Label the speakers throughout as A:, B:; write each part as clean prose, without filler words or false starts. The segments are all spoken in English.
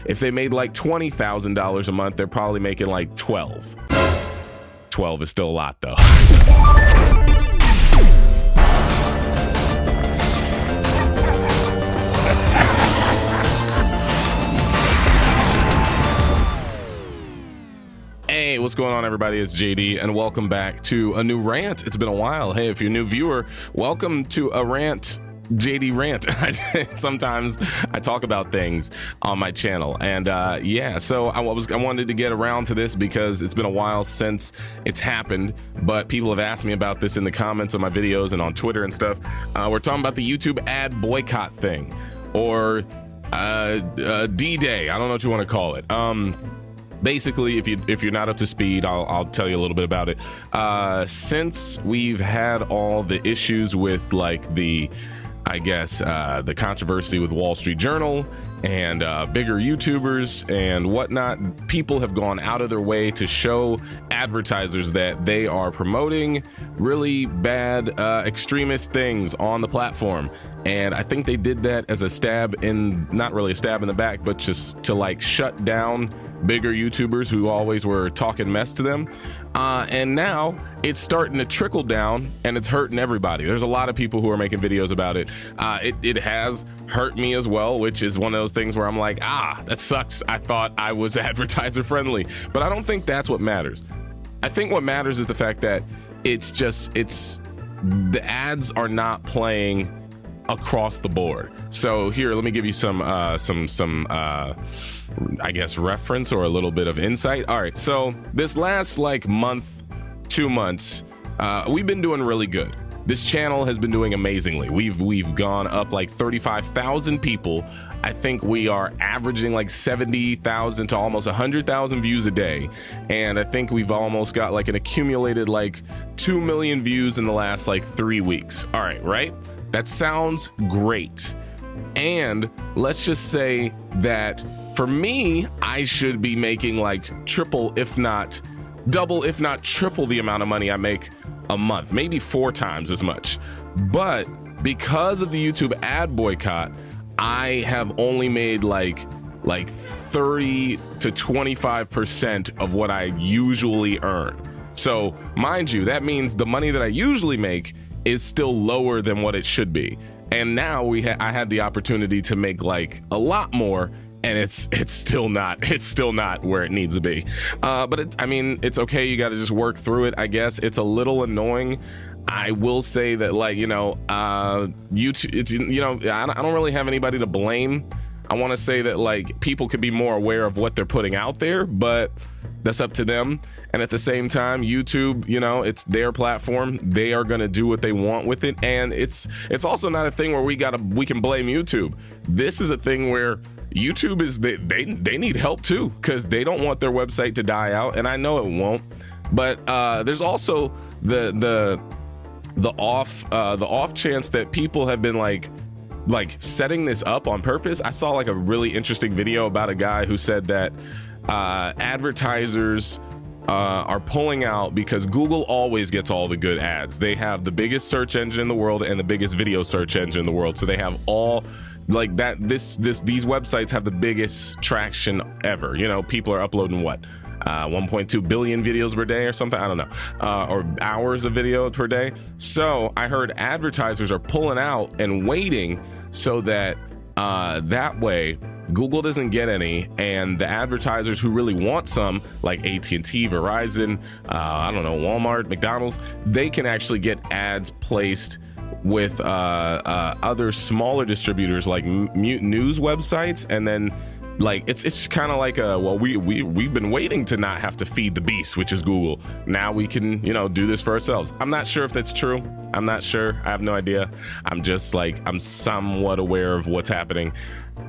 A: if they made like $20,000 a month, they're probably making like 12. 12 is still a lot though. Hey, what's going on, everybody? It's JD, and welcome back to a new rant. It's been a while. Hey, if you're a new viewer, welcome to a rant. JD rant. Sometimes I talk about things on my channel, and yeah, so I wanted to get around to this because it's been a while since it's happened, but people have asked me about this in the comments of my videos and on Twitter and stuff. We're talking about the YouTube ad boycott thing, or D-Day. I don't know what you want to call it. Basically, if you're not up to speed, I'll tell you a little bit about it. Since we've had all the issues with like the controversy with Wall Street Journal and bigger YouTubers and whatnot, people have gone out of their way to show advertisers that they are promoting really bad extremist things on the platform. And I think they did that as a stab in, not really a stab in the back, but just to like shut down bigger YouTubers who always were talking mess to them. And now it's starting to trickle down and it's hurting everybody. There's a lot of people who are making videos about it. It has hurt me as well, which is one of those things where I'm like, that sucks. I thought I was advertiser friendly, but I don't think that's what matters. I think what matters is the fact that the ads are not playing across the board. So here, let me give you some I guess reference or a little bit of insight. All right, so this last like month, 2 months, we've been doing really good. This channel has been doing amazingly. We've gone up like 35,000 people. I think we are averaging like 70,000 to almost 100,000 views a day, and I think we've almost got like an accumulated like 2 million views in the last like 3 weeks. All right, right? That sounds great. And let's just say that for me, I should be making like triple, if not double, if not triple the amount of money I make a month, maybe 4 times as much. But because of the YouTube ad boycott, I have only made like 30 to 25% of what I usually earn. So mind you, that means the money that I usually make is still lower than what it should be. And now I had the opportunity to make like a lot more, and it's still not where it needs to be. But it's okay. You got to just work through it. I guess it's a little annoying. I will say that, like, YouTube, I don't really have anybody to blame. I want to say that like people could be more aware of what they're putting out there, but that's up to them. And at the same time, YouTube, it's their platform. They are going to do what they want with it. And it's also not a thing where we can blame YouTube. This is a thing where YouTube they need help too, because they don't want their website to die out. And I know it won't. But there's also the off chance that people have been like setting this up on purpose. I saw like a really interesting video about a guy who said that advertisers are pulling out because Google always gets all the good ads. They have the biggest search engine in the world and the biggest video search engine in the world. So they have all like that. These websites have the biggest traction ever. People are uploading what? 1.2 billion videos per day or something. I don't know, or hours of video per day. So I heard advertisers are pulling out and waiting so that that way Google doesn't get any, and the advertisers who really want some, like AT&T, Verizon, I don't know, Walmart, McDonald's, they can actually get ads placed with other smaller distributors like news websites. And then like it's kind of like we've been waiting to not have to feed the beast, which is Google. Now we can do this for ourselves. I'm not sure if that's true. I'm not sure. I have no idea. I'm just like, I'm somewhat aware of what's happening.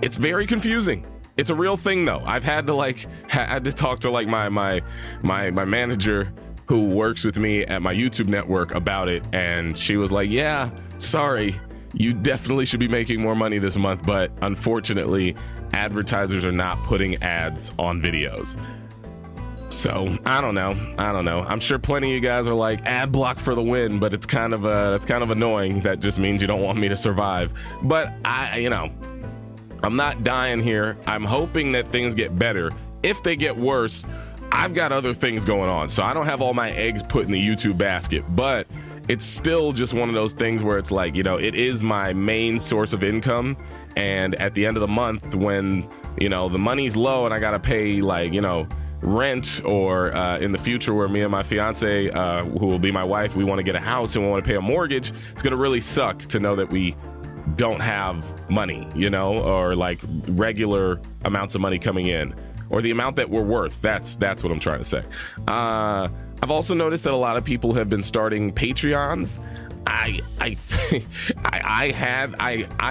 A: It's very confusing. It's a real thing though. I've had to talk to like my manager who works with me at my YouTube network about it, and she was like, yeah, sorry, you definitely should be making more money this month, but unfortunately advertisers are not putting ads on videos. So I don't know. I'm sure plenty of you guys are like, ad block for the win, but it's kind of annoying. That just means you don't want me to survive. But I'm not dying here. I'm hoping that things get better. If they get worse, I've got other things going on, so I don't have all my eggs put in the YouTube basket, but it's still just one of those things where it's like, you know, it is my main source of income. And at the end of the month, when, you know, the money's low and I got to pay, like, you know, rent, or in the future where me and my fiance, who will be my wife, we want to get a house and we want to pay a mortgage, it's going to really suck to know that we don't have money, you know, or like regular amounts of money coming in, or the amount that we're worth. That's what I'm trying to say. I've also noticed that a lot of people have been starting Patreons. I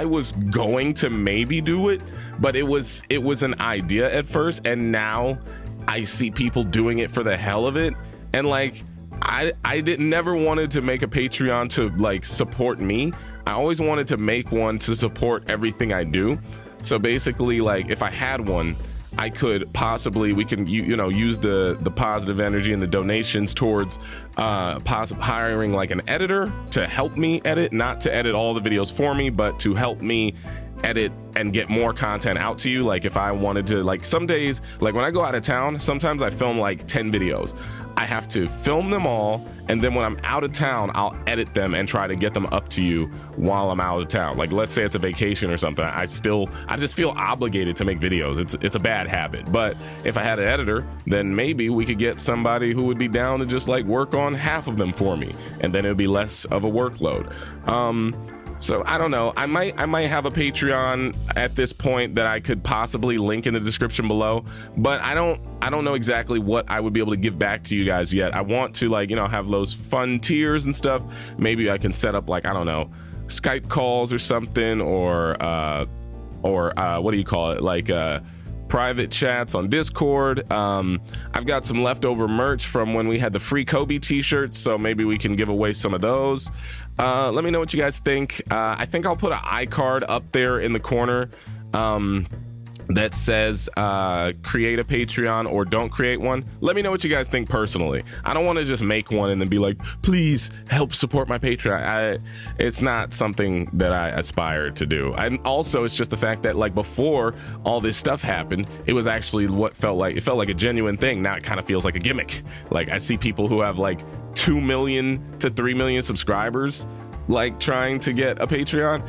A: was going to maybe do it, but it was an idea at first, and now I see people doing it for the hell of it. And like, I never wanted to make a Patreon to like support me. I always wanted to make one to support everything I do. So basically, like, if I had one, I could possibly, we can, you know, use the positive energy and the donations towards hiring like an editor to help me edit, not to edit all the videos for me, but to help me edit and get more content out to you. Like, if I wanted to, like, some days, like when I go out of town, sometimes I film like 10 videos. I have to film them all, and then when I'm out of town, I'll edit them and try to get them up to you while I'm out of town. Like, let's say it's a vacation or something, I just feel obligated to make videos. It's a bad habit. But if I had an editor, then maybe we could get somebody who would be down to just like work on half of them for me, and then it would be less of a workload. So I don't know. I might have a Patreon at this point that I could possibly link in the description below, but I don't know exactly what I would be able to give back to you guys yet. I want to, like, you know, have those fun tiers and stuff. Maybe I can set up, like, I don't know, Skype calls or something, or what do you call it? Like private chats on Discord. I've got some leftover merch from when we had the free Kobe t-shirts, so maybe we can give away some of those. Let me know what you guys think. I think I'll put an iCard up there in the corner that says create a Patreon or don't create one. Let me know what you guys think personally. I don't want to just make one and then be like, please help support my Patreon. It's not something that I aspire to do. And also, it's just the fact that, like, before all this stuff happened, it was actually what felt like a genuine thing. Now it kind of feels like a gimmick. Like, I see people who have like 2 million to 3 million subscribers, like, trying to get a Patreon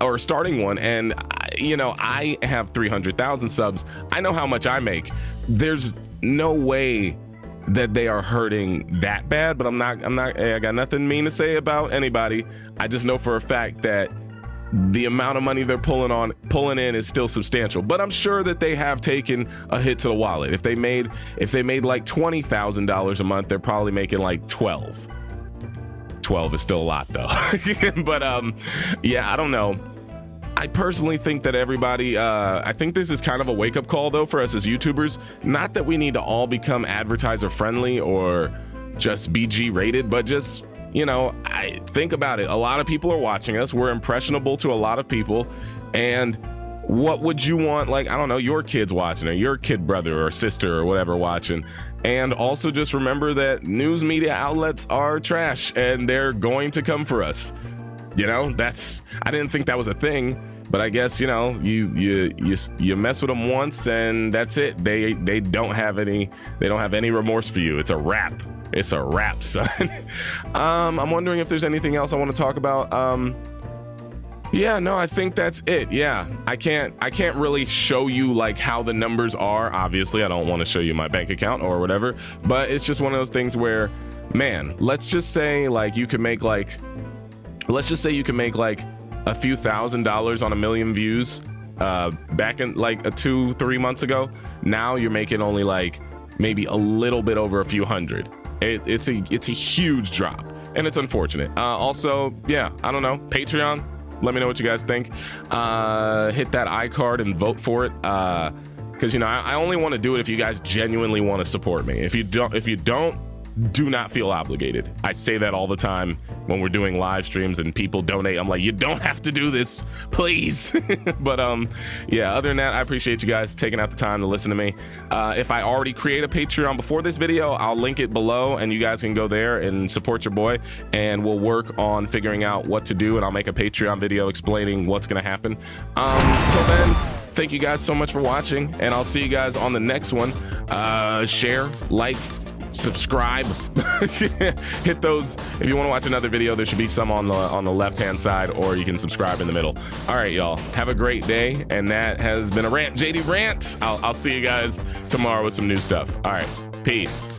A: or starting one, and you know, I have 300,000 subs. I know how much I make. There's no way that they are hurting that bad, but I got nothing mean to say about anybody. I just know for a fact that the amount of money they're pulling in is still substantial, but I'm sure that they have taken a hit to the wallet. If they made like $20,000 a month, they're probably making like 12 is still a lot though. But yeah, I don't know. I personally think that everybody, I think this is kind of a wake-up call though for us as YouTubers. Not that we need to all become advertiser friendly or just BG rated, but just, you know, I think about it. A lot of people are watching us. We're impressionable to a lot of people. And what would you want, like, I don't know, your kids watching, or your kid brother or sister or whatever watching? And also just remember that news media outlets are trash and they're going to come for us. You know, I didn't think that was a thing, but I guess, you know, you mess with them once and that's it. They don't have any remorse for you. It's a wrap. It's a wrap, son. I'm wondering if there's anything else I want to talk about. Yeah, no, I think that's it. Yeah, I can't really show you like how the numbers are. Obviously, I don't want to show you my bank account or whatever, but it's just one of those things where, man, let's just say you can make like a few $1,000s on 1 million views back in like 2-3 months ago. Now you're making only like maybe a little bit over a few hundred. It's a huge drop, and it's unfortunate. Also, yeah, I don't know, Patreon. Let me know what you guys think. Hit that iCard and vote for it. Because, you know, I only want to do it if you guys genuinely want to support me. If you don't, do not feel obligated. I say that all the time when we're doing live streams and people donate. I'm like, you don't have to do this, please. But yeah, other than that, I appreciate you guys taking out the time to listen to me. If I already create a Patreon before this video, I'll link it below and you guys can go there and support your boy, and we'll work on figuring out what to do, and I'll make a Patreon video explaining what's gonna happen. Till then, thank you guys so much for watching, and I'll see you guys on the next one. Share, like, subscribe. Hit those. If you want to watch another video, there should be some on the left hand side, or you can subscribe in the middle. All right, y'all, have a great day, and that has been a rant JD rant. I'll see you guys tomorrow with some new stuff. All right, peace.